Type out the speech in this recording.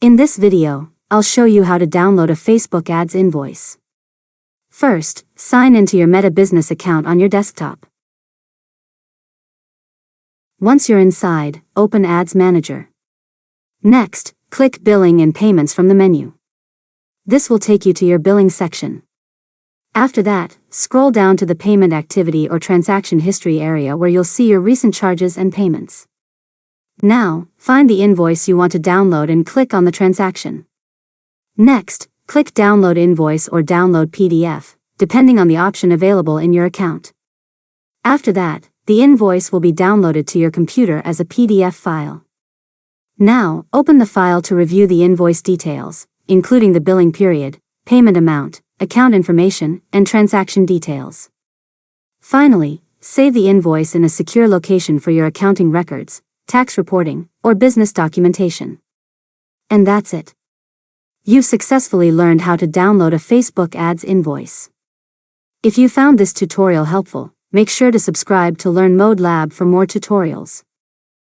In this video, I'll show you how to download a Facebook ads invoice. First, sign into your Meta business account on your desktop. Once you're inside, open Ads Manager. Next, click Billing and Payments from the menu. This will take you to your billing section. After that, scroll down to the Payment Activity or Transaction History area where you'll see your recent charges and payments. Now, find the invoice you want to download and click on the transaction. Next, click Download Invoice or Download PDF, depending on the option available in your account. After that, the invoice will be downloaded to your computer as a PDF file. Now, open the file to review the invoice details, including the billing period, payment amount, account information, and transaction details. Finally, save the invoice in a secure location for your accounting records, tax reporting, or business documentation. And that's it. You've successfully learned how to download a Facebook ads invoice. If you found this tutorial helpful, make sure to subscribe to Learn Mode Lab for more tutorials.